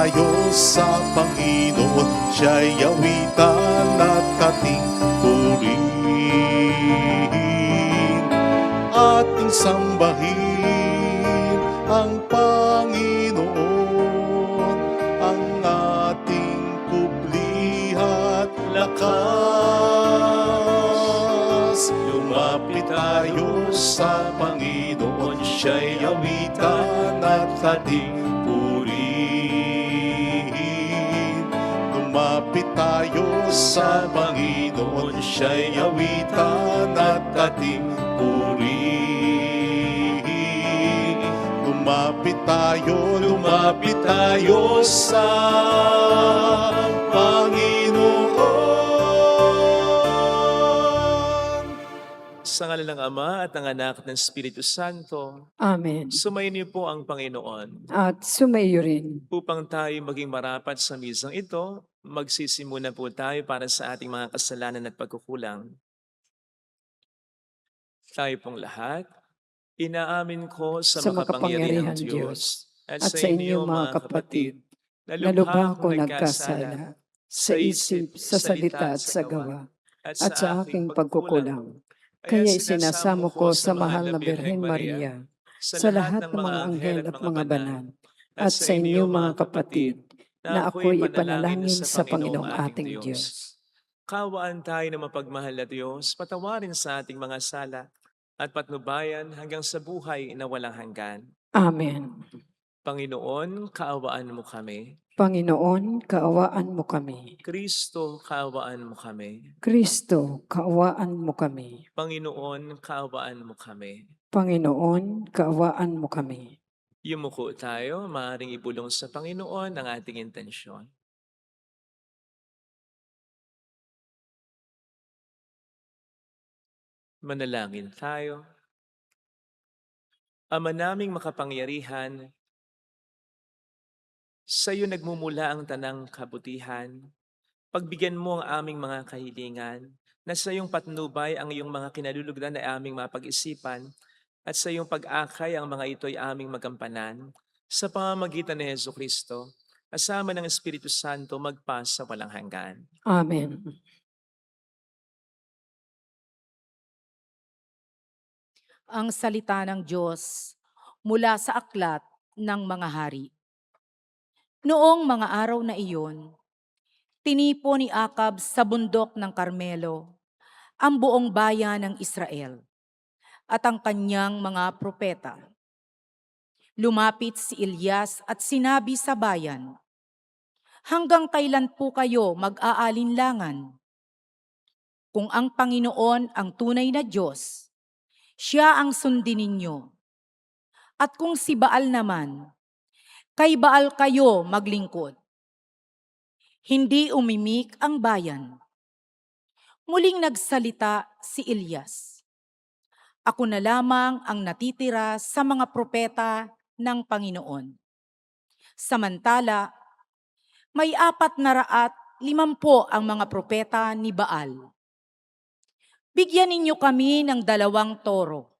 tayo sa Panginoon, siya'y awitan at ating purihin. Ating sambahin ang Panginoon, ang ating kublihat lakas. Lumapit tayo sa Panginoon, siya'y awitan at ating purihin. Lumapit tayo sa Panginoon, siya'y awitan at ating purihin. Lumapit tayo sa Panginoon. Sa ngalan ng Ama at ng Anak at ng Espiritu Santo, Amen. sumayin niyo po ang Panginoon. At sumayo rin. Upang tayo maging marapat sa misang ito, magsisimula po tayo para sa ating mga kasalanan at pagkukulang. Tayo pong lahat, inaamin ko sa makapangyarihang Diyos at sa inyo mga kapatid, na lubha ko nagkasala sa isip, sa salita at sa gawa, at sa aking pagkukulang. Kaya isinasamo ko sa mahal na Birhen Maria, sa lahat ng mga anghel at mga banal, at sa inyo mga kapatid, na ako'y ipanalangin sa Panginoong ating Diyos. Kawaan tayo ng mapagmahal na Diyos, patawarin sa ating mga sala, at patnubayan hanggang sa buhay na walang hanggan. Amen. Panginoon, kaawaan mo kami. Panginoon, kaawaan mo kami. Kristo, kaawaan mo kami. Kristo, kaawaan mo kami. Panginoon, kaawaan mo kami. Panginoon, kaawaan mo kami. Yumuko tayo, maaaring ibulong sa Panginoon ang ating intensyon. Manalangin tayo. Ama naming makapangyarihan, sa iyo nagmumula ang tanang kabutihan. Pagbigyan mo ang aming mga kahilingan, na sa iyong patnubay ang iyong mga kinalulugdan na aming mapag-isipan, at sa iyong pag-akay ang mga ito'y aming magampanan, sa pamamagitan ni Jesucristo, kasama ng Espiritu Santo magpa sa walang hanggan. Amen. Ang salita ng Diyos mula sa aklat ng mga hari. Noong mga araw na iyon, tinipo ni Akab sa bundok ng Karmelo ang buong bayan ng Israel at ang kanyang mga propeta. Lumapit si Elias at sinabi sa bayan, "Hanggang kailan po kayo mag-aalinlangan? Kung ang Panginoon ang tunay na Diyos, siya ang sundin ninyo. At kung si Baal naman, kay Baal kayo maglingkod." Hindi umimik ang bayan. Muling nagsalita si Elias, "Ako na lamang ang natitira sa mga propeta ng Panginoon. Samantala, may 450 ang mga propeta ni Baal. Bigyan ninyo kami ng 2 toro.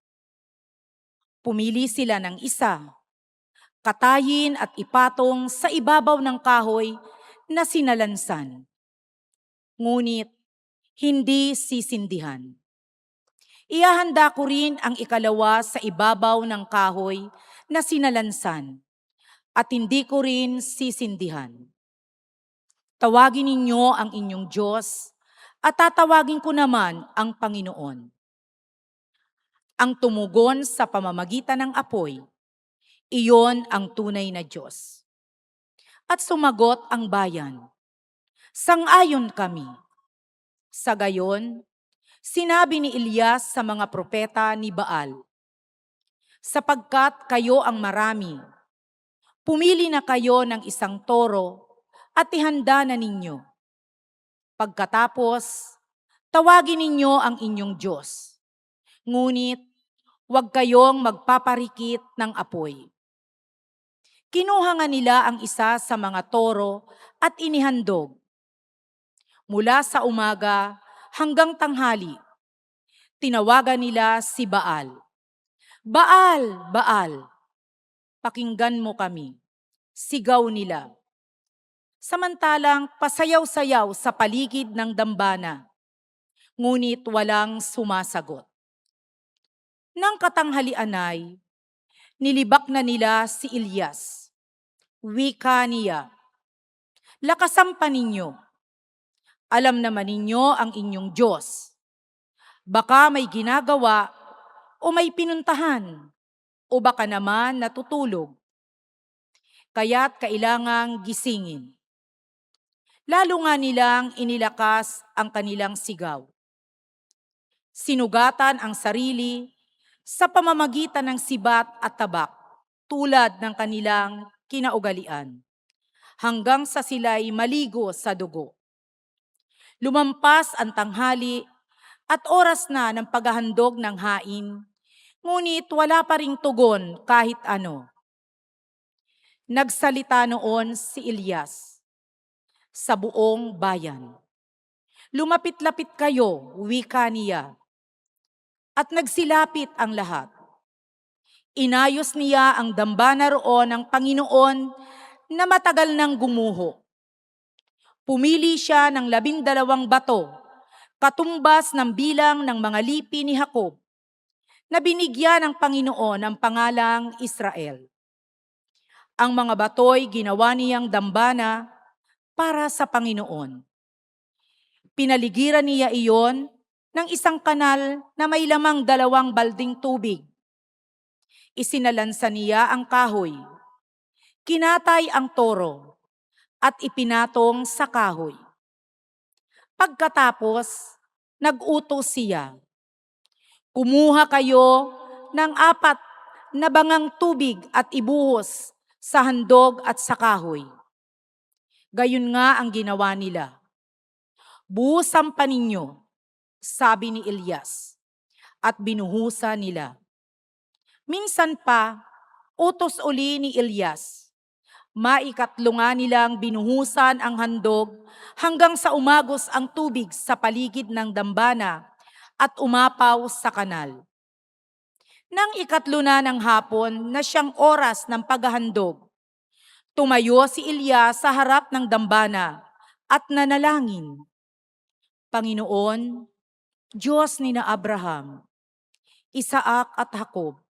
Pumili sila ng isa, katayin at ipatong sa ibabaw ng kahoy na sinalansan. Ngunit hindi sisindihan. Ihahanda ko rin ang ikalawa sa ibabaw ng kahoy na sinalansan at hindi ko rin sisindihan. Tawagin ninyo ang inyong Diyos at tatawagin ko naman ang Panginoon. Ang tumugon sa pamamagitan ng apoy, iyon ang tunay na Diyos." At sumagot ang bayan, "Sang-ayon kami." Sa gayon, sinabi ni Elias sa mga propeta ni Baal, "Sapagkat kayo ang marami, pumili na kayo ng 1 toro at ihanda na ninyo. Pagkatapos, tawagin ninyo ang inyong Diyos. Ngunit, huwag kayong magpaparikit ng apoy." Kinuha nga nila ang isa sa mga toro at inihandog. Mula sa umaga hanggang tanghali, tinawagan nila si Baal, "Baal, Baal, pakinggan mo kami." Sigaw nila, Samantalang pasayaw-sayaw sa paligid ng dambana, ngunit walang sumasagot. Nang katanghalian ay, nilibak na nila si Elias. Wika niya, "Lakasan pa ninyo. Alam naman ninyo ang inyong Diyos. Baka may ginagawa o may pinuntahan, o baka naman natutulog. Kaya't kailangang gisingin." Lalo nga nilang inilakas ang kanilang sigaw. Sinugatan ang sarili sa pamamagitan ng sibat at tabak, tulad ng kanilang kinaugalian, hanggang sa sila'y maligo sa dugo. Lumampas ang tanghali at oras na ng paghahandog ng hain, ngunit wala pa ring tugon kahit ano. Nagsalita noon si Elias sa buong bayan. "Lumapit-lapit kayo," wika niya. At nagsilapit ang lahat. Inayos niya ang dambana roon ng Panginoon na matagal nang gumuho. Pumili siya ng 12 bato, katumbas ng bilang ng mga lipi ni Jacob, na binigyan ng Panginoon ang pangalang Israel. Ang mga bato'y ginawa niyang dambana para sa Panginoon. Pinaligiran niya iyon ng isang kanal na may lamang 2 balding tubig. Isinalansa niya ang kahoy, kinatay ang toro, at ipinatong sa kahoy. Pagkatapos, nag-utos siya, "Kumuha kayo ng 4 na bangang tubig at ibuhos sa handog at sa kahoy." Gayon nga ang ginawa nila. "Buhusan pa ninyo," sabi ni Elias, at binuhusan nila. Minsan pa, utos uli ni Elias. Maikatlo nga nilang binuhusan ang handog hanggang sa umagos ang tubig sa paligid ng dambana at umapaw sa kanal. Nang 3 na ng hapon na siyang oras ng paghahandog, tumayo si Elias sa harap ng dambana at nanalangin, "Panginoon, Diyos ni na Abraham, Isaac at Jacob,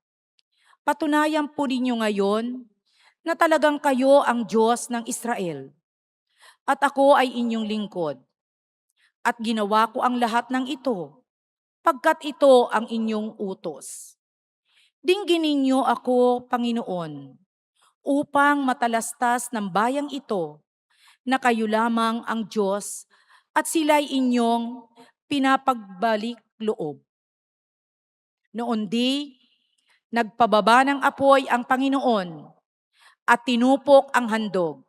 patunayan po ninyo ngayon na talagang kayo ang Diyos ng Israel, at ako ay inyong lingkod. At ginawa ko ang lahat ng ito, pagkat ito ang inyong utos. Dinggin ninyo ako, Panginoon, upang matalastas ng bayang ito na kayo lamang ang Diyos at sila'y inyong pinapagbalik loob." Noon di, nagpababa ng apoy ang Panginoon at tinupok ang handog,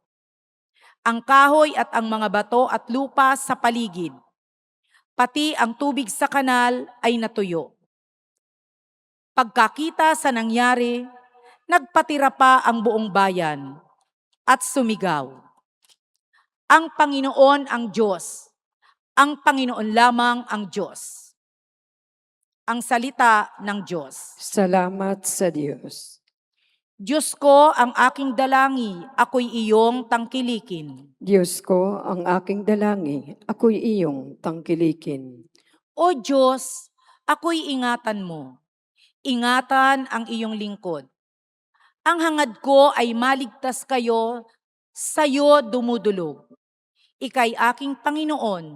ang kahoy at ang mga bato at lupa sa paligid, pati ang tubig sa kanal ay natuyo. Pagkakita sa nangyari, nagpatira pa ang buong bayan at sumigaw, "Ang Panginoon ang Diyos, ang Panginoon lamang ang Diyos." Ang salita ng Diyos. Salamat sa Diyos. Diyos ko, ang aking dalangi, ako'y iyong tangkilikin. Diyos ko, ang aking dalangi, ako'y iyong tangkilikin. O Diyos, ako'y ingatan mo. Ingatan ang iyong lingkod. Ang hangad ko ay maligtas kayo, sa'yo dumudulog. Ika'y aking Panginoon,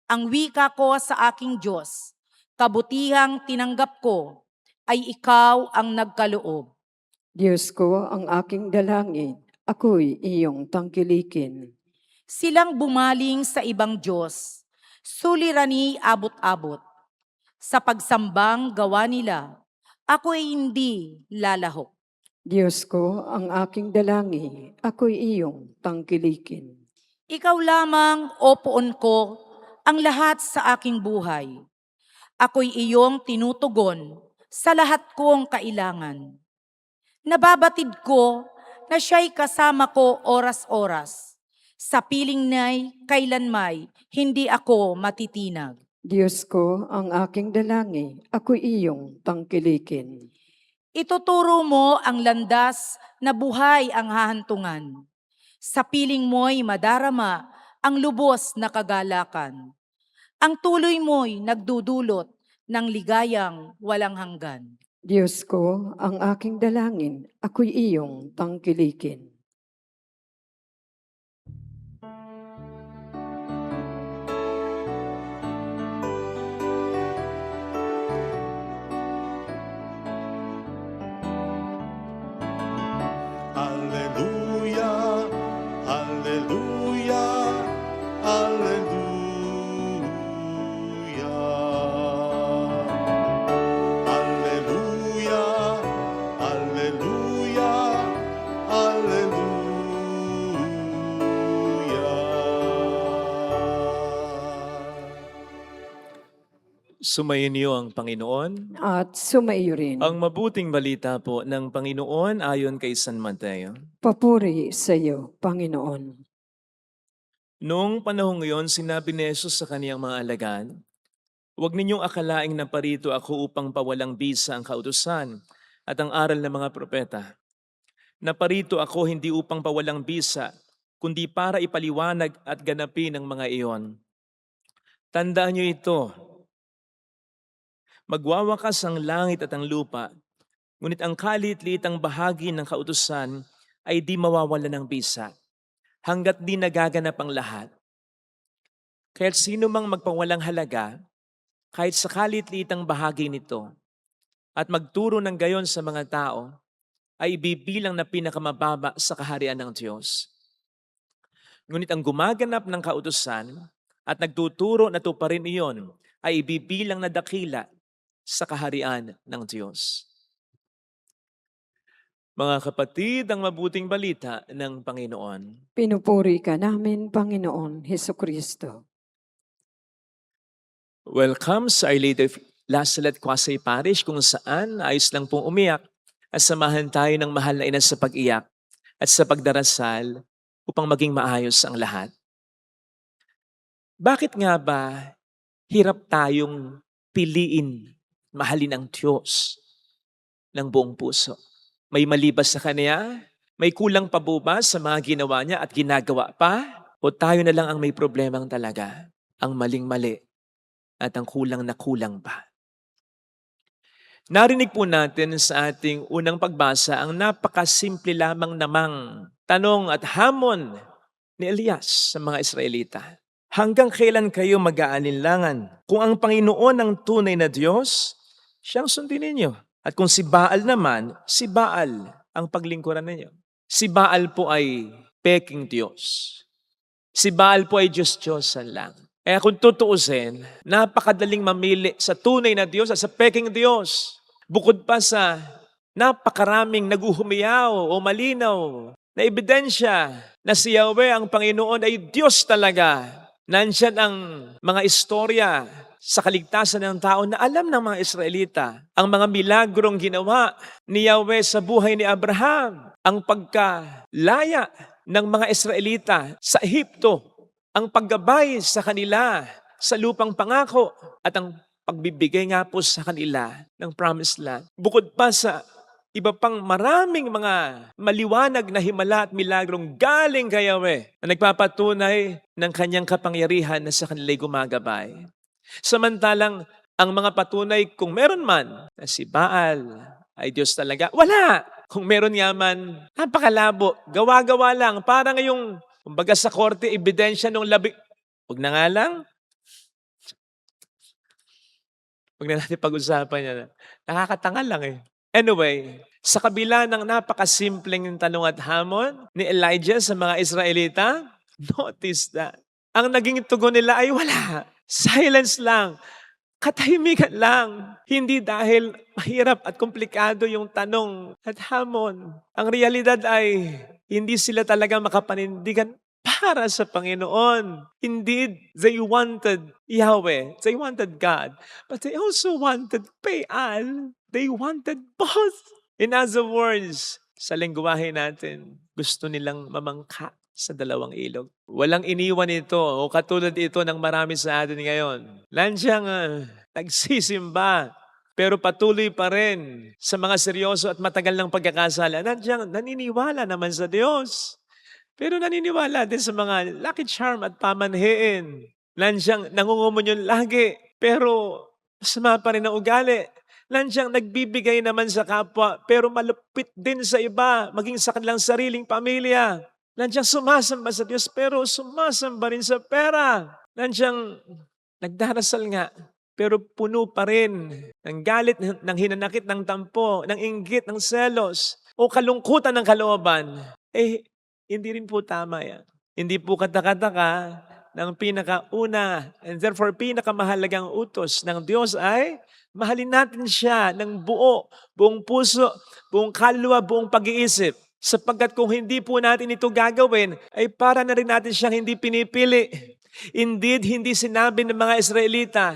ang wika ko sa aking Diyos. Kabutihang tinanggap ko ay ikaw ang nagkaloob. Diyos ko, ang aking dalangin, ako'y iyong tangkilikin. Silang bumaling sa ibang Diyos, sulirani abot-abot. Sa pagsambang gawa nila, ako ay hindi lalahok. Diyos ko, ang aking dalangin, ako'y iyong tangkilikin. Ikaw lamang, o poon ko, ang lahat sa aking buhay. Ako'y iyong tinutugon sa lahat kong kailangan. Nababatid ko na siya'y kasama ko oras-oras. Sa piling na'y kailanmay, hindi ako matitinag. Diyos ko, ang aking dalangin, ako'y iyong tangkilikin. Ituturo mo ang landas na buhay ang hahantungan. Sa piling mo'y madarama ang lubos na kagalakan. Ang tuloy mo'y nagdudulot ng ligayang walang hanggan. Diyos ko, ang aking dalangin, ako'y iyong tangkilikin. Hallelujah, hallelujah, hallelujah. Hallelujah, hallelujah, hallelujah. Sumayin niyo ang Panginoon. At sumaiyo rin. Ang mabuting balita po ng Panginoon ayon kay San Mateo. Papuri sa iyo, Panginoon. Noong panahong iyon, sinabi ni Jesus sa kaniyang mga alagad, "Huwag ninyong akalaing naparito ako upang pawalang bisa ang kautusan at ang aral ng mga propeta. Naparito ako hindi upang pawalang bisa, kundi para ipaliwanag at ganapin ang mga iyon. Tandaan niyo ito, magwawakas ang langit at ang lupa, ngunit ang kalit-litang bahagi ng kautusan ay di mawawala ng bisa, hanggat di nagaganap ang lahat. Kaya't sino mang magpawalang halaga, kahit sa kalit-litang bahagi nito, at magturo ng gayon sa mga tao, ay ibibilang na pinakamababa sa kaharian ng Diyos. Ngunit ang gumaganap ng kautusan at nagtuturo na tuparin iyon, ay ibibilang na dakila sa kaharian ng Diyos." Mga kapatid, ang mabuting balita ng Panginoon. Pinupuri ka namin, Panginoon Hesukristo. Welcome sa Our Lady of La Salette Quasay Parish, kung saan ayos lang pong umiyak at samahan tayo ng mahal na ina sa pag-iyak at sa pagdarasal upang maging maayos ang lahat. Bakit nga ba hirap tayong piliin, mahalin ang Diyos ng buong puso? May mali ba sa Kanya? May kulang pa ba sa mga ginawa niya at ginagawa pa? O tayo na lang ang may problemang talaga? Ang maling-mali at ang kulang na kulang pa. Narinig po natin sa ating unang pagbasa ang napakasimple lamang namang tanong at hamon ni Elias sa mga Israelita. Hanggang kailan kayo mag-aalinlangan? Kung ang Panginoon ang tunay na Diyos, siyang sundin ninyo. At kung si Baal naman, si Baal ang paglingkuran ninyo. Si Baal po ay peking Diyos. Si Baal po ay Diyos-Diyosan lang. Kaya kung tutuusin, napakadaling mamili sa tunay na Diyos at sa peking Diyos. Bukod pa sa napakaraming naguhumiyaw o malinaw na ebidensya na si Yahweh ang Panginoon ay Diyos talaga. Nandyan ang mga istorya sa kaligtasan ng tao na alam ng mga Israelita. Ang mga milagrong ginawa ni Yahweh sa buhay ni Abraham. Ang pagkalaya ng mga Israelita sa Ehipto. Ang paggabay sa kanila sa lupang pangako. At ang pagbibigay nga po sa kanila ng promised land. Bukod pa sa iba pang maraming mga maliwanag na himala at milagrong galing kay Yahweh na nagpapatunay ng kanyang kapangyarihan na sa kanila'y gumagabay. Samantalang ang mga patunay kung meron man na si Baal ay Diyos talaga, wala. Kung meron nga man, napakalabo, gawa-gawa lang. Para ngayong, kumbaga sa korte, ebidensya nung huwag na nga lang. Huwag na natin pag-usapan yan. Nakakatanga lang eh. Anyway, sa kabila ng napakasimpleng tanong at hamon ni Elijah sa mga Israelita, notice that ang naging tugon nila ay wala. Silence lang. Katahimikan lang. Hindi dahil mahirap at komplikado yung tanong at hamon. Ang realidad ay hindi sila talaga makapanindigan para sa Panginoon. Indeed, they wanted Yahweh. They wanted God. But they also wanted Baal. They wanted both. In other words, sa lengguwahe natin, gusto nilang mamangka sa dalawang ilog. Walang iniwan ito o katulad ito ng marami sa atin ngayon. Lansyang nagsisimba pero patuloy pa rin sa mga seryoso at matagal ng pagkakasala. Nandiyan naniniwala naman sa Diyos. Pero naniniwala din sa mga lucky charm at pamanhiin. Nandiyan nangungumunyon lagi, pero masama pa rin ang ugali. Nandiyan nagbibigay naman sa kapwa, pero malupit din sa iba, maging sa kanilang sariling pamilya. Nandiyan sumasamba sa Diyos, pero sumasamba rin sa pera. Nandiyan nagdarasal nga, pero puno pa rin ng galit, ng hinanakit, ng tampo, ng inggit, ng selos, o kalungkutan ng kalooban. Hindi rin po tama yan. Hindi po katakataka ng pinakauna and therefore pinakamahalagang utos ng Diyos ay mahalin natin siya ng buong puso, buong kaluluwa, buong pag-iisip. Sapagkat kung hindi po natin ito gagawin, ay para na rin natin siyang hindi pinipili. Indeed, hindi sinabi ng mga Israelita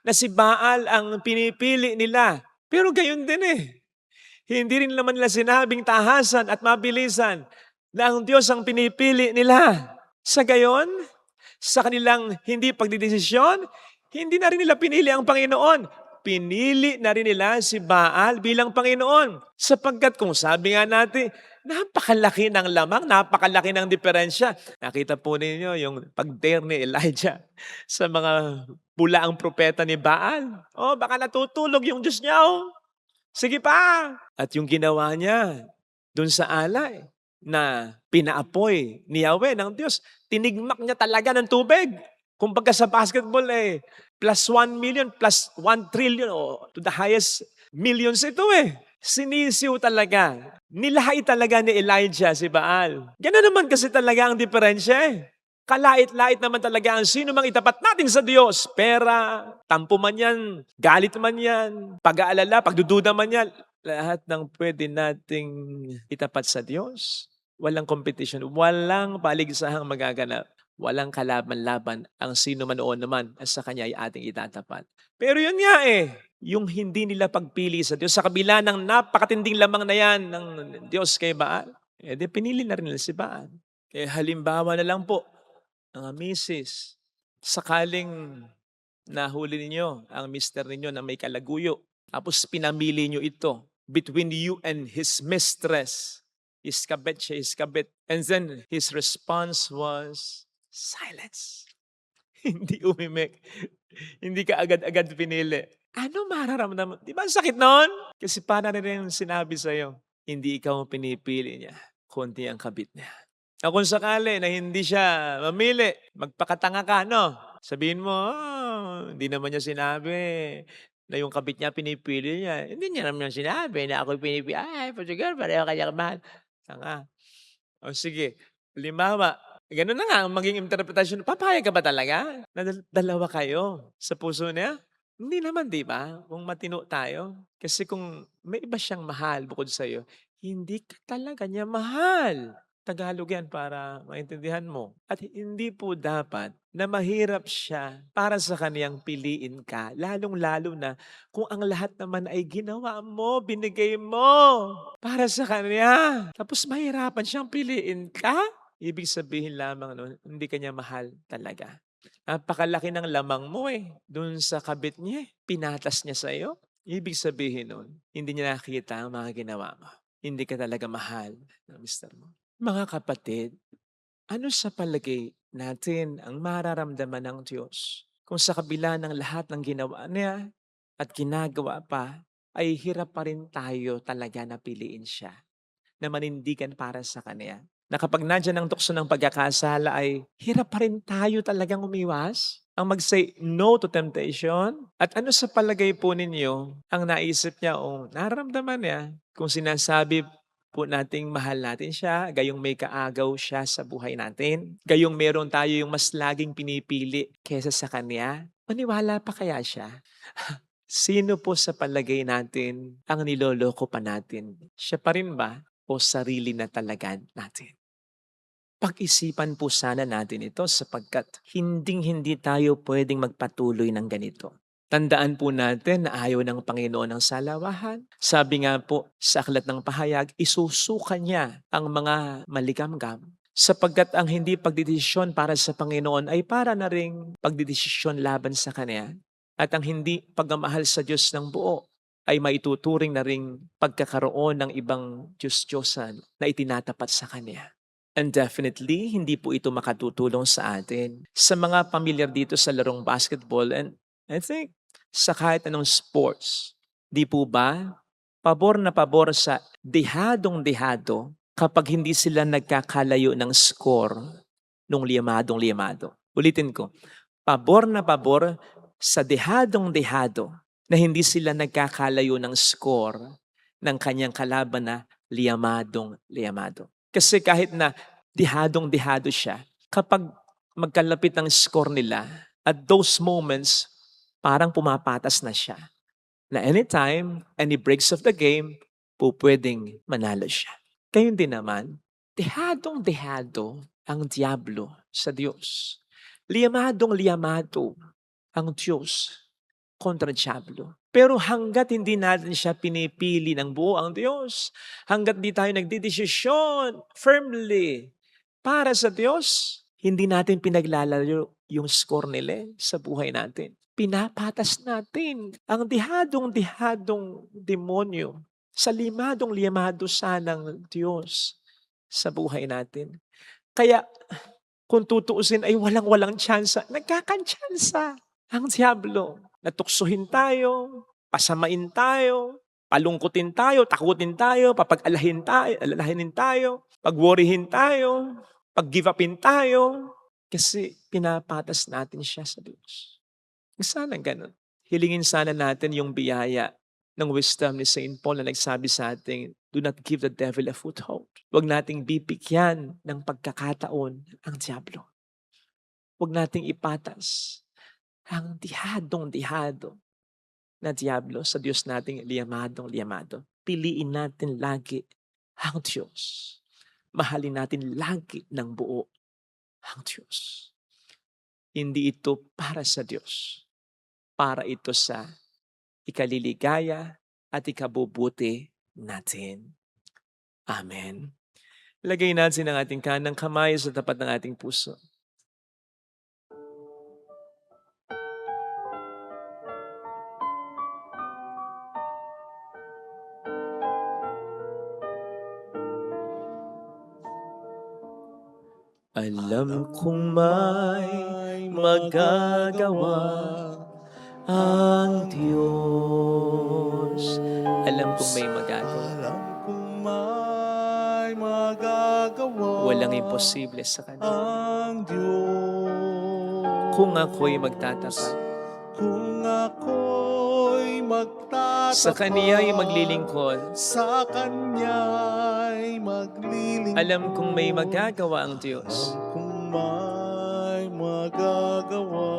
na si Baal ang pinipili nila. Pero gayon din Hindi rin naman nila sinabing tahasan at mabilisan na ang Diyos ang pinipili nila. Sa gayon, sa kanilang hindi pagdidesisyon, hindi na rin nila pinili ang Panginoon. Pinili na rin nila si Baal bilang Panginoon. Sapagkat kung sabi nga natin, napakalaki ng lamang, napakalaki ng diferensya. Nakita po ninyo yung pag-dare ni Elijah sa mga bulaang propeta ni Baal. Baka natutulog yung Diyos niya. Sige pa! At yung ginawa niya dun sa alay na pinaapoy ni Yahweh ng Diyos, tinigmak niya talaga ng tubig. Kumbaga sa basketball plus 1 million, plus 1 trillion, to the highest millions ito Sinisiw talaga. Nilahay talaga ni Elijah si Baal. Ganun naman kasi talaga ang diferensya Kalait-lait naman talaga ang sino mang itapat natin sa Diyos. Pera, tampo man yan, galit man yan, pag-aalala, pagdududa man yan. Lahat ng pwede nating itapat sa Diyos. Walang competition, walang paligsahang magaganap. Walang kalaban-laban ang sino man o naman sa Kanya ay ating itatapat. Pero yun nga yung hindi nila pagpili sa Diyos, sa kabila ng napakatinding lamang na yan ng Diyos kay Baal, di pinili na rin nila si Baal. Halimbawa na lang po, mga misis, sakaling nahuli ninyo ang mister ninyo na may kalaguyo, tapos pinamili nyo ito between you and his mistress. Iskabet siya, iskabet. And then his response was silence. Hindi umimik. Hindi ka agad-agad pinili. Ano mararamdaman? Di ba ang sakit noon? Kasi paano rin sinabi sa'yo, hindi ikaw ang pinipili niya, kundi ang kabit niya. Kung sakali na hindi siya mamili, magpakatanga ka, no? Sabihin mo, hindi naman niya sinabi na yung kabit niya pinipili niya. Hindi niya naman sinabi na ako pinipili. Portugal, pareho kanya kamahal. Tanga. Sige, halimbawa, ganun na nga ang maging interpretasyon. Papayag ka ba talaga na dalawa kayo sa puso niya? Hindi naman, di ba? Kung matino tayo. Kasi kung may iba siyang mahal bukod sa'yo, hindi ka talaga niya mahal. Tagalog yan para maintindihan mo. At hindi po dapat na mahirap siya para sa kaniyang piliin ka. Lalong-lalo na kung ang lahat naman ay ginawa mo, binigay mo para sa kanya. Tapos mahirapan siyang piliin ka. Ibig sabihin lamang nun, hindi kanya mahal talaga. Napakalaki ng lamang mo doon sa kabit niya. Pinatas niya sa'yo. Ibig sabihin nun, hindi niya nakita ang mga ginawa mo. Hindi ka talaga mahal ng mister mo. Mga kapatid, ano sa palagay natin ang mararamdaman ng Diyos kung sa kabila ng lahat ng ginawa niya at ginagawa pa, ay hirap pa rin tayo talaga na piliin siya, na manindigan para sa Kanya? Na kapag nandiyan ang tukso ng pagkakasala ay hirap pa rin tayo talagang umiwas? Ang mag-say no to temptation? At ano sa palagay po ninyo ang naisip niya o nararamdaman niya kung sinasabi po nating mahal natin siya, gayong may kaagaw siya sa buhay natin, gayong meron tayo yung mas laging pinipili kesa sa Kanya? Maniwala pa kaya siya? Sino po sa palagay natin ang niloloko pa natin? Siya pa rin ba o sarili na talaga natin? Pag-isipan po sana natin ito sapagkat hinding-hindi tayo pwedeng magpatuloy ng ganito. Tandaan po natin na ayaw ng Panginoon ng salawahan. Sabi nga po sa aklat ng pahayag, isusuka niya ang mga maligamgam. Sapagkat ang hindi pagdidesisyon para sa Panginoon ay para na ring pagdidesisyon laban sa Kanya. At ang hindi pagmamahal sa Diyos ng buo ay maituturing na ring pagkakaroon ng ibang Diyos-Diyosan na itinatapat sa Kanya. And definitely, hindi po ito makatutulong sa atin. Sa mga pamilyar dito sa larong basketball and I think sa kahit anong sports, di po ba? Pabor na pabor sa dehadong-dehado kapag hindi sila nagkakalayo ng score nung liyamadong-liyamado. Ulitin ko, pabor na pabor sa dehadong-dehado na hindi sila nagkakalayo ng score ng kanyang kalaban na liyamadong-liyamado. Kasi kahit na dehadong-dehado siya, kapag magkalapit ang score nila, at those moments, parang pumapatas na siya. Na anytime, any breaks of the game, pwedeng manalo siya. Gayun din naman, dehadong-dehado ang diablo sa Diyos. Liyamadong-liyamado ang Diyos kontra diablo. Pero hanggat hindi natin siya pinipili ng buo ang Diyos, hanggat di tayo nagdidesisyon firmly para sa Diyos, hindi natin pinaglalayo yung score nila sa buhay natin. Pinapatas natin ang dihadong-dihadong demonyo sa limadong-limado sanang Diyos sa buhay natin. Kaya kung tutuusin ay walang-walang tsansa, nagkakantsansa ang diablo. Natuksuhin tayo, pasamain tayo, palungkutin tayo, takutin tayo, alalahanin tayo, pag-worryhin tayo, pag-give upin tayo, kasi pinapatas natin siya sa Diyos. Sana ganun. Hilingin sana natin yung biyaya ng wisdom ni St. Paul na nagsabi sa atin, do not give the devil a foothold. Huwag nating bibigyan ng pagkakataon ang diablo. Huwag nating ipatas ang dihadong-dihado na diablo sa Diyos nating liyamadong-liyamado. Piliin natin lagi ang Diyos. Mahalin natin lagi ng buo ang Diyos. Hindi ito para sa Diyos. Para ito sa ikaliligaya at ikabubuti natin. Amen. Lagay natin ang ating kanang kamay sa tapat ng ating puso. Alam kong may magagawa ang Diyos. Alam kong may magagawa. Alam kong may magagawa Walang imposible sa Kanya. ang Diyos. Kung ako'y magtatapat, Kung ako'y magtatapat sa Kaniya'y maglilingkod, sa Kanya'y maglilingkod. alam kong may magagawa ang Diyos. Alam kong may magagawa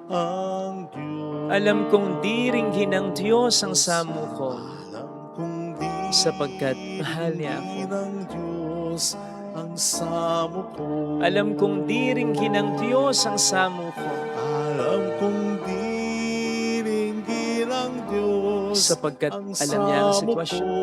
ang Diyos. Alam kong di ringgin ng Diyos ang samo ko, Alam kong di sapagkat mahal niya ako. ng Diyos ang samo ko. Alam kong di ringgin ng Diyos ang samo ko, Alam kong di ringgin ng Diyos sapagkat ang alam niya ang samo sitwasyon. ko.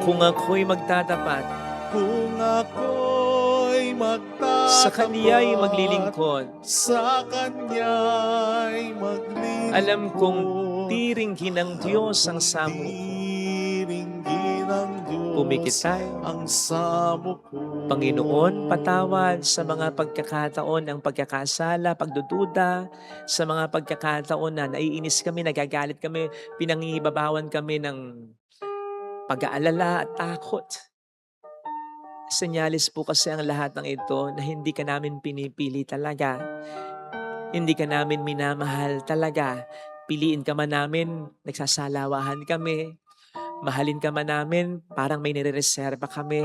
Kung ako'y magtatapat, Kung ako'y magtatapat sa Kaniya'y maglilingkod, sa Kanya'y maglilingkod. alam kong di ringgin ng Diyos ang samo ko. Di ringgin ng Diyos Pumikit tayo. ang samo ko. Panginoon, patawad sa mga pagkakataon ng pagkakasala, pagdududa, sa mga pagkakataon na naiinis kami, nagagalit kami, pinangingibabawan kami ng pag-aalala at takot. Senyalis po kasi ang lahat ng ito na hindi ka namin pinipili talaga. Hindi ka namin minamahal talaga. Piliin ka man namin, nagsasalawahan kami. Mahalin ka man namin, parang may nire-reserva kami.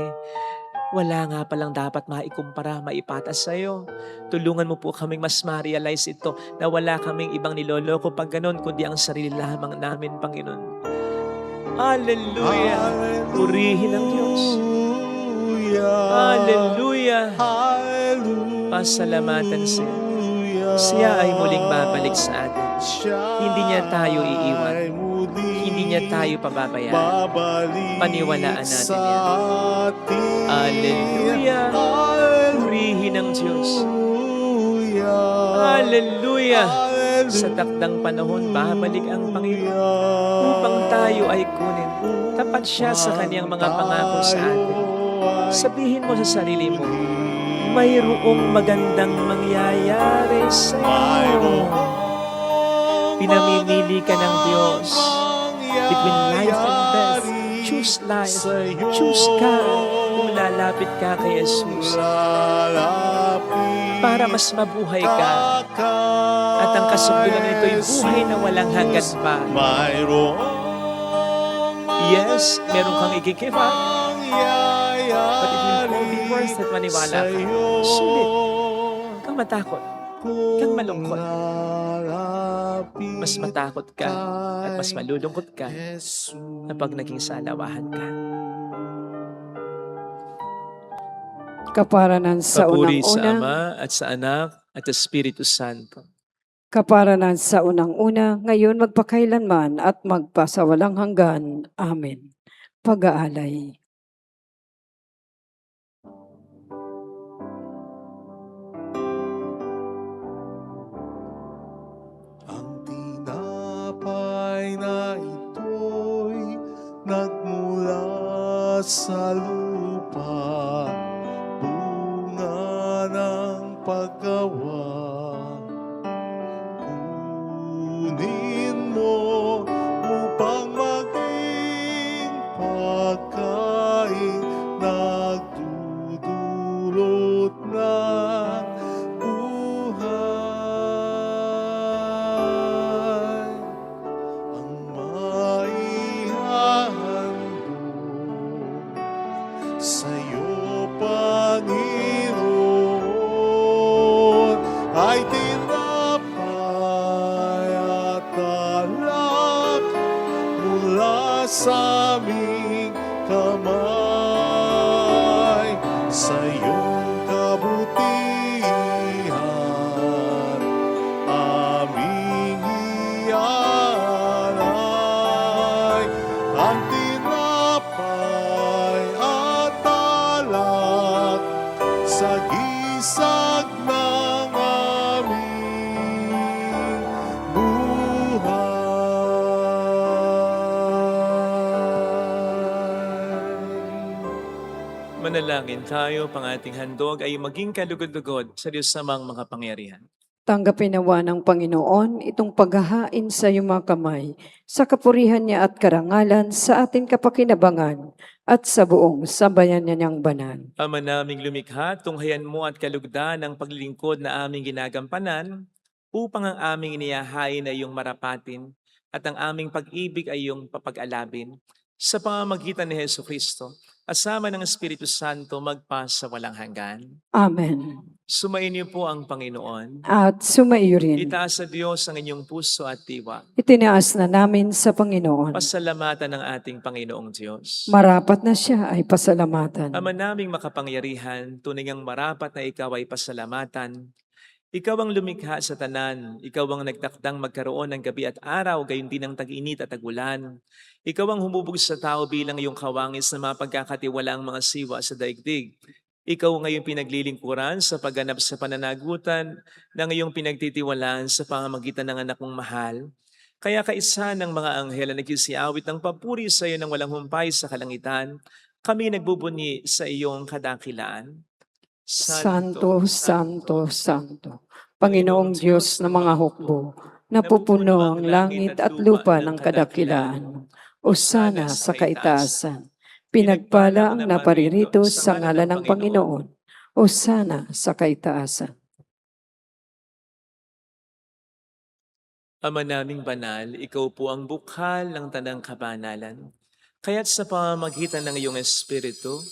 Wala nga palang dapat maikumpara, maipatas sa'yo. Tulungan mo po kaming mas ma-realize ito na wala kaming ibang niloloko pag ganun, kundi ang sarili lamang namin, Panginoon. Hallelujah! Purihin ang Diyos. Hallelujah! Hallelujah! Pasalamatan siya. Siya ay muling babalik sa atin. Hindi niya tayo iiwan. Hindi niya tayo pababayaan. Paniwalaan natin yan. Hallelujah! Purihin ang Diyos. Hallelujah! Sa takdang panahon, babalik ang Panginoon upang tayo ay kunin. Tapat siya sa kaniyang mga pangako sa atin. Sabihin mo sa sarili mo, mayroong magandang mangyayari sa iyo. Pinamimili ka ng Diyos between life and death. Choose life. Choose ka kung lalapit ka kay Jesus para mas mabuhay ka. At ang kasundulan nito ay buhay na walang hanggan pa. Yes, meron kang i-give up. But it will all be worth it, maniwala ka. Sulit. Huwag kang matakot. Huwag kang malungkot. Mas matakot ka at mas malulungkot ka kapag naging salawahan ka. Kaparanan sa Papuri sa unang-una, Ama at sa Anak at sa Espiritu Santo. kaparanan sa unang-una, ngayon magpakailanman at magpasawalang hanggan. Amen. Pag-aalay. Ang tinapay na ito'y nagmula sa lupa, bunga ng paggawa. Kunin mo upang maging pagkain nagdudulot ng buhay. Ang maihahandog sa'yo, Panginoon, ay tinapay at alak mula sa aming kamay. Sa iyong kabutihan aming ialay. Ang tinapay at alak sa gisag ng aming buhay. Manalangin tayo, pang ating handog ay maging kalugod-lugod sa Diyos samang makapangyarihan. Tanggapin nawa ng Panginoon itong paghahain sa iyong mga kamay, sa kapurihan niya at karangalan sa ating kapakinabangan at sa buong sambayan niya niyang banal. Ama naming lumikha, tunghayan mo at kalugdan ang paglilingkod na aming ginagampanan upang ang aming inihahain ay iyong marapatin at ang aming pag-ibig ay iyong papag-alabin sa pamamagitan ni Jesucristo, asama ng Espiritu Santo magpa sa walang hanggan. Amen. Sumayin niyo po ang Panginoon. At sumaiyo rin. Itaas sa Diyos ang inyong puso at diwa. Itinaas na namin sa Panginoon. Pasalamatan ng ating Panginoong Diyos. Marapat na siya ay pasalamatan. Ama naming makapangyarihan, tunay ngang marapat na ikaw ay pasalamatan. Ikaw ang lumikha sa tanan. Ikaw ang nagtakdang magkaroon ng gabi at araw, gayon din ang tag-init at tag-ulan. Ikaw ang humubog sa tao bilang iyong kawangis na mapagkakatiwala ang mga siwa sa daigdig. Ikaw ngayon pinaglilingkuran sa pagganap sa pananagutan ng iyong pinagtitiwalaan sa pamamagitan ng anak mong mahal. Kaya kaisa ng mga anghel na nagsisiawit ng papuri sa iyo ng walang humpay sa kalangitan, kami nagbubunyi sa iyong kadakilaan. Santo, Santo, Santo, Panginoong Diyos ng mga hukbo, napupuno ang langit at lupa ng kadakilaan. Osana sa kaitaasan. Pinagpala ang naparirito sa ngalan ng Panginoon. Osana sa kaitaasan. Ama naming banal, ikaw po ang bukhal ng tanang kabanalan. Kaya't sa pamamagitan ng iyong Espiritu,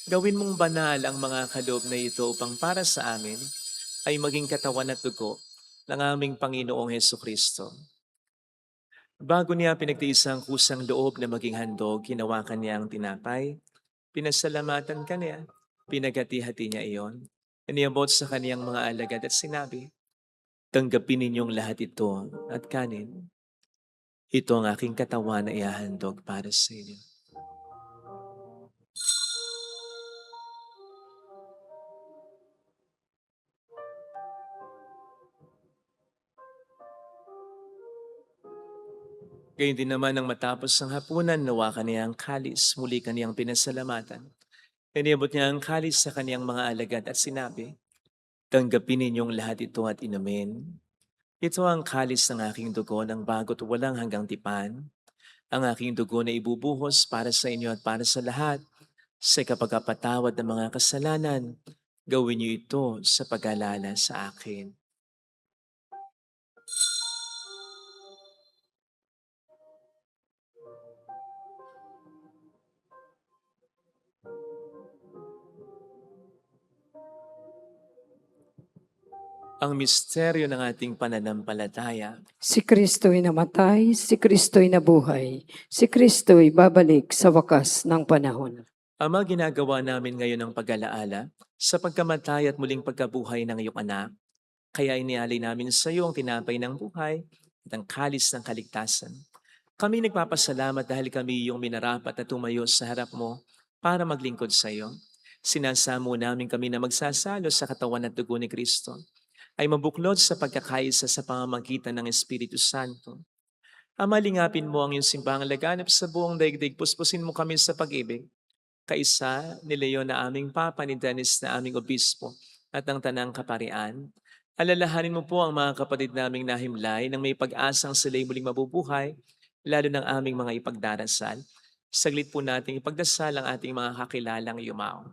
gawin mong banal ang mga kaloob na ito upang para sa amin ay maging katawan at dugo ng aming Panginoong Hesukristo. Bago niya pinagtiis ang kusang loob na maging handog, hinawakan niya ang tinapay, pinasalamatan ka niya, pinagati-hati niya iyon, iniabot sa kaniyang mga alagad at sinabi, tanggapin ninyong lahat ito at kanin. Ito ang aking katawan na ihahandog para sa inyo. Gayun din naman nang matapos ang hapunan, nawa kaniyang kalis, muli kaniyang pinasalamatan. Inabot niya ang kalis sa kaniyang mga alagad at sinabi, "Tanggapin ninyong lahat ito at inumin. Ito ang kalis ng aking dugo ng bago't walang hanggang tipan. Ang aking dugo na ibubuhos para sa inyo at para sa lahat. Sa kapagpatawad ng mga kasalanan, gawin niyo ito sa pag-alala sa akin." Ang misteryo ng ating pananampalataya. Si Kristo'y namatay, si Kristo'y nabuhay, si Kristo'y babalik sa wakas ng panahon. Ama, ginagawa namin ngayon ang pag-alaala sa pagkamatay at muling pagkabuhay ng iyong anak. Kaya inialay namin sa iyo ang tinapay ng buhay at ang kalis ng kaligtasan. Kami nagpapasalamat dahil kami iyong minarapat na tumayo sa harap mo para maglingkod sa iyo. Sinasamo namin kami na magsasalo sa katawan at dugo ni Kristo ay mabuklod sa pagkakaisa sa pamamagitan ng Espiritu Santo. Ama, lingapin mo ang iyong simbahang laganap sa buong daigdig. Puspusin mo kami sa pag-ibig. Kaisa ni Leon na aming Papa, ni Dennis na aming Obispo, at ang Tanang Kaparian. Alalahanin mo po ang mga kapatid naming nahimlay nang may pag-asang sila'y muling mabubuhay, lalo ng aming mga ipagdarasal. Saglit po nating ipagdasal ang ating mga kakilalang yumao.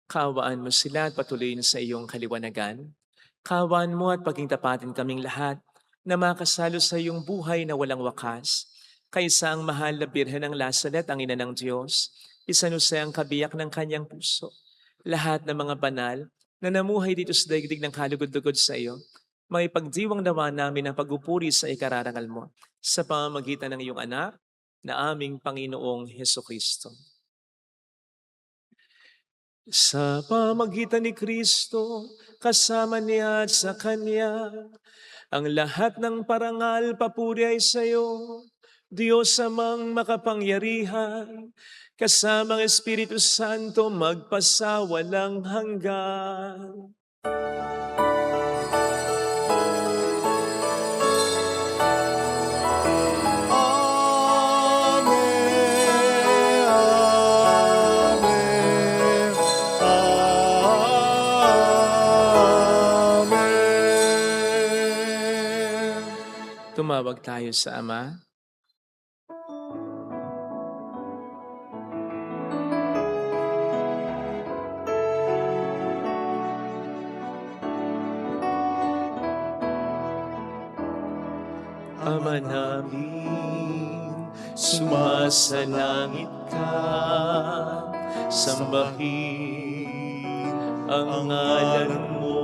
Kaawaan mo sila at patuloyin sa iyong kaliwanagan. Kaawaan mo at pagingtapatin kaming lahat na makasalo sa iyong buhay na walang wakas. Kaysa ang mahal na Birhen ng Lazaret, ang ina ng Diyos, San Jose ang kabiyak ng kanyang puso. Lahat ng mga banal na namuhay dito sa daigdig ng kalugod-lugod sa iyo, may pagdiwang nawa namin ang pagupuri sa ikararangal mo sa pamamagitan ng iyong anak na aming Panginoong Hesukristo. Sa pamamagitan ni Kristo, kasama niya at sa Kanya, ang lahat ng parangal papuri ay sa iyo, Diyos amang makapangyarihan, kasamang Espiritu Santo magpasawalang hanggan. Tumawag tayo sa Ama. Ama namin, sumasalangit ka, sambahin ang ngalan mo,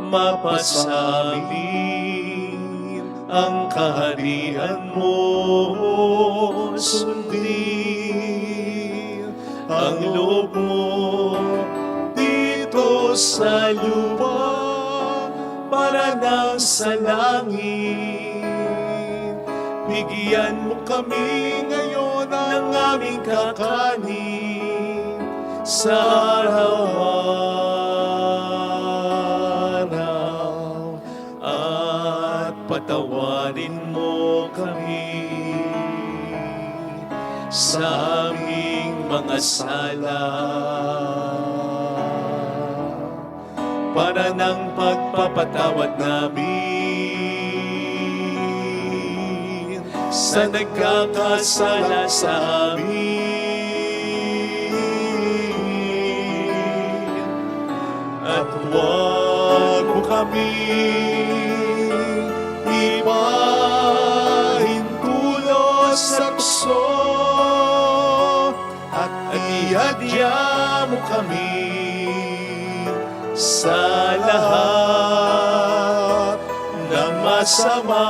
mapasamin ang kaharian mo, sundin ang loob mo dito sa lupa para nang sa langit. Bigyan mo kami ngayon ng aming kakanin sa araw-araw, at patawarin mo kami sa aming mga sala, para ng pagpapatawad namin sa nagkakasala sa amin. At huwag mo kami ipahintulos sa tukso, at ihadya mo kami sa lahat ng masama.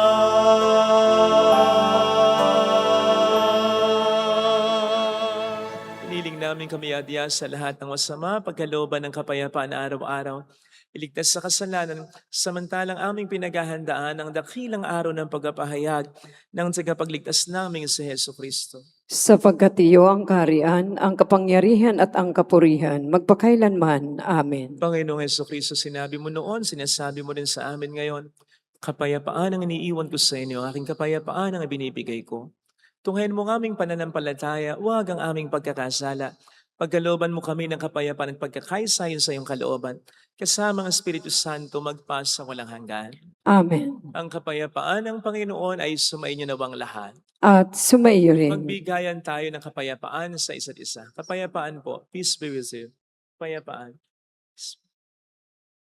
Hiniling namin kami adya sa lahat ng masama, pagkalooban ng kapayapaan araw-araw, iligtas sa kasalanan, samantalang aming pinaghahandaan ang dakilang araw ng pagpapahayag ng tagapagligtas naming si Hesukristo. Sapagkat iyo ang kaharian, ang kapangyarihan at ang kapurihan, magpakailanman. Amen. Panginoong Hesukristo, sinabi mo noon, sinasabi mo rin sa amin ngayon, kapayapaan ang iniiwan ko sa inyo, aking kapayapaan ang ibinibigay ko. Tunghayin mo ang aming pananampalataya, huwag ang aming pagkakasala. Pagkalooban mo kami ng kapayapaan at pagkakaisayon sa iyong kalooban. Kasama ang Espiritu Santo magpasa walang hanggan. Amen. Ang kapayapaan ng Panginoon ay sumainyo nawang lahat. At sumaiyo rin. Magbigayan tayo ng kapayapaan sa isa't isa. Kapayapaan po. Peace be with you. Kapayapaan.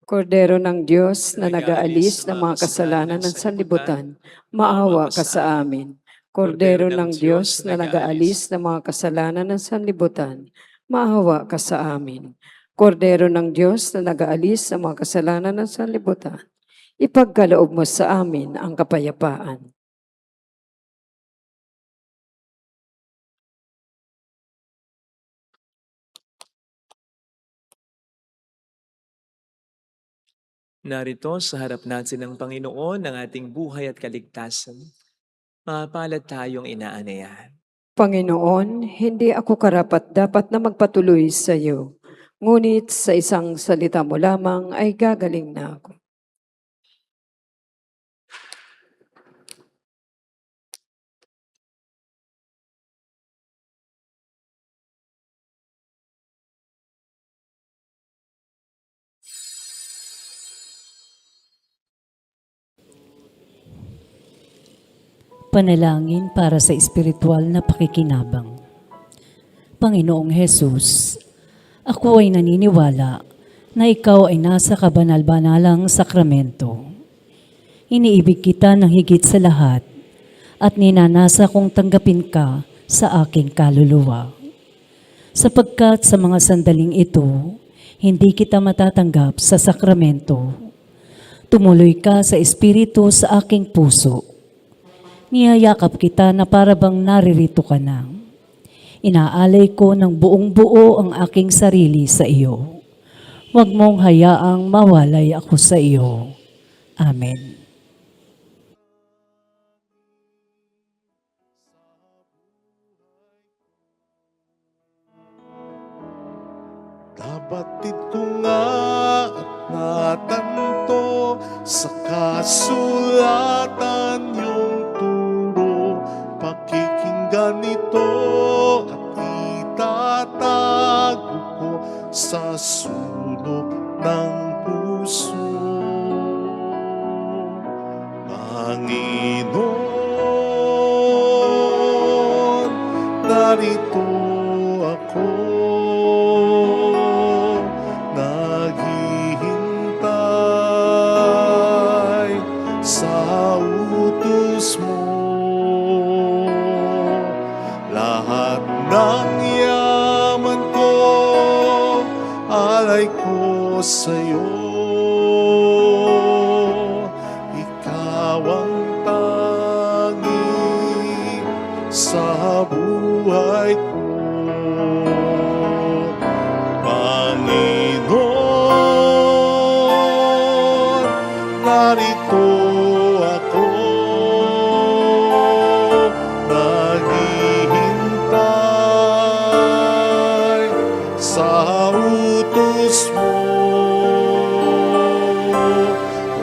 Kordero ng Diyos na nag-aalis ng mga kasalanan ng sanlibutan, maawa ka sa amin. Kordero ng Diyos na nag-aalis ng mga kasalanan ng sanlibutan, maawa ka sa amin. Kordero ng Diyos na nag-aalis ng mga kasalanan ng sanlibutan, ipagkaloob mo sa amin ang kapayapaan. Narito sa harap natin ng Panginoon ang ating buhay at kaligtasan. Mapalad tayong inaanayahan. Panginoon, hindi ako karapat dapat na magpatuloy sa iyo, ngunit sa isang salita mo lamang ay gagaling na ako. Panalangin para sa espiritual na pakikinabang. Panginoong Hesus, ako ay naniniwala na ikaw ay nasa kabanal-banalang sakramento. Iniibig kita ng higit sa lahat at ninanasa kong tanggapin ka sa aking kaluluwa. Sapagkat sa mga sandaling ito, hindi kita matatanggap sa sakramento. Tumuloy ka sa espiritu sa aking puso. Niyayakap kita na parabang naririto ka na. Inaalay ko ng buong buo ang aking sarili sa iyo. Huwag mong hayaang mawalay ako sa iyo. Amen. Nabatid ko nga at natanto sa kasulatan yung turo. Pakikinggan ito at itatago ko sa sulok ng puso. Panginoon, narito ako. Naghihintay sa utos mo. Lahat ng yaman ko, alay ko sa'yo. Ikaw ang tanging sa buhay ko. Panginoon, narito ako. Naghihintay sa utos mo.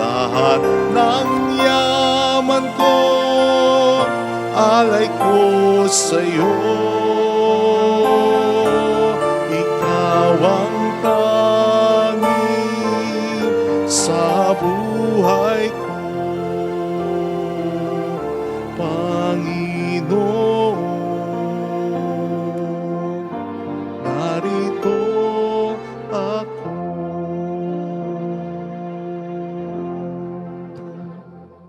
Lahat ng yaman ko, alay ko sa'yo. Ikaw ang tanging sa buhay ko. Panginoon, narito ako.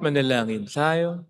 Manalangin tayo.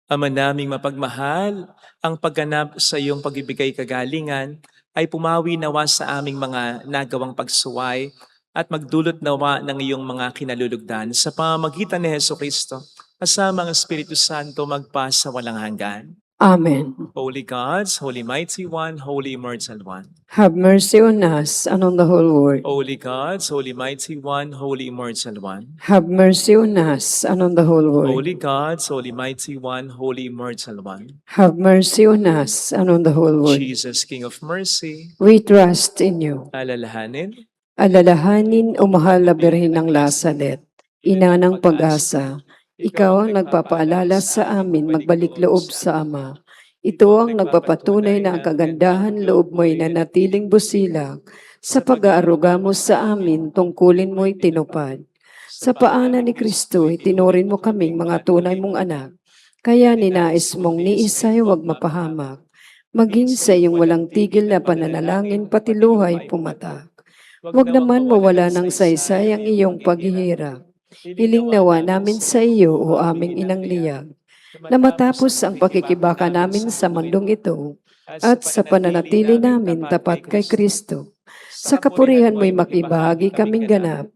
Ama naming mapagmahal, ang pagganap sa iyong pagbibigay kagalingan ay pumawi nawa sa aming mga nagawang pagsuway at magdulot nawa ng iyong mga kinalulugdan sa pamamagitan ni Jesucristo kasama ang Espiritu Santo magpasa walang hanggan. Amen. Holy Gods, Holy Mighty One, Holy Immortal One. Have mercy on us and on the whole world. Holy Gods, Holy Mighty One, Holy Immortal One. Have mercy on us and on the whole world. Holy Gods, Holy Mighty One, Holy Immortal One. Have mercy on us and on the whole world. Jesus, King of Mercy, We trust in you. alalahanin, Alalahanin o mahal na Birhen ng Lazaret, ina ng pag-asa, Ikaw ang nagpapaalala sa amin magbalik loob sa Ama. Ito ang nagpapatunay na ang kagandahan loob mo'y nanatiling busilak. Sa pag-aaruga mo sa amin, tungkulin mo'y tinupad. Sa paanan ni Kristo, itinurin mo kaming mga tunay mong anak. Kaya ninais mong ni Isay huwag mapahamak. Maging sa iyong walang tigil na pananalangin pati luhay pumatak. Huwag naman mawala ng saysay ang iyong paghihirap. Hiling nawa namin sa iyo o aming inang liyag, na matapos ang pakikibaka namin sa mundong ito at sa pananatili namin tapat kay Kristo. Sa kapurihan mo'y makibahagi kaming ganap,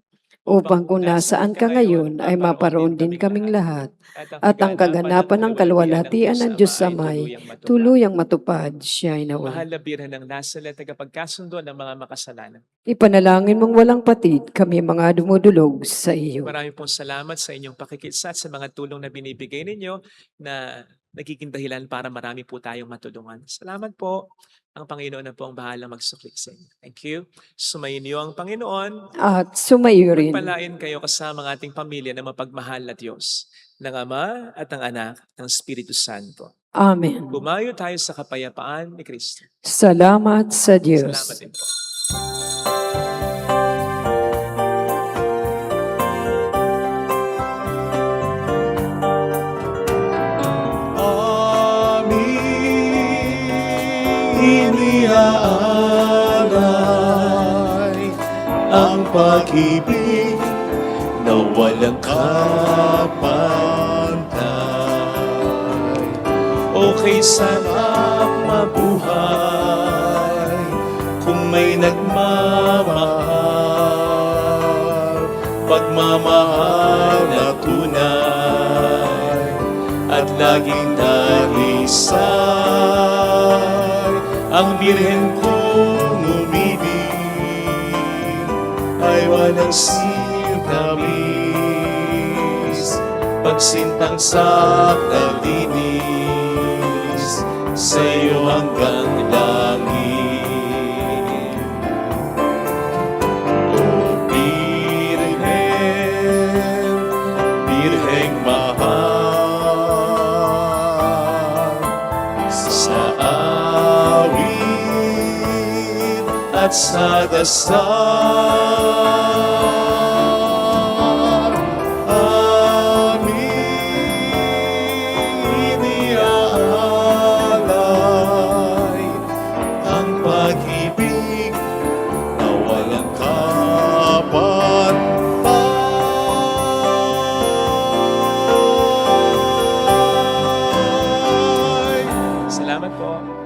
upang kung nasaan ka ngayon ay maparoon din kaming lahat, at ang kaganapan ng kalwalhatian ng Diyos Amay tuluyang matupad siya'y nawa. Mahal na Birhen ng Nazaret, tagapagkasundo ng mga makasalanan. Ipanalangin mong walang patid kami mga dumudulog sa iyo. Marami pong salamat sa inyong pakikisa at sa mga tulong na binibigay ninyo na nagiging dahilan para marami po tayong matulungan. Salamat po. Ang Panginoon na po ang bahala magsukli sa inyo. Thank you. Sumayin niyo ang Panginoon. At sumayo rin. Pagpalain kayo kasama ang ating pamilya na mapagmahal na Diyos, ng Ama at ng Anak at ng Espiritu Santo. Amen. Bumayo tayo sa kapayapaan ni Kristo. Salamat sa Diyos. Salamat din po. Iniaalay ang pag-ibig na walang kapantay. Okay sarap mabuhay kung may nagmamahal, pagmamahal na tunay at laging tagisay. Ang Birhen kong umibig ay walang sintamis, pagsintang sa kalinis, sa iyo hanggang langit. O Birhen, Birheng mahal, sa awit at sa dasal, amin iaalay ang pag-ibig na walang kapantay. Salamat po.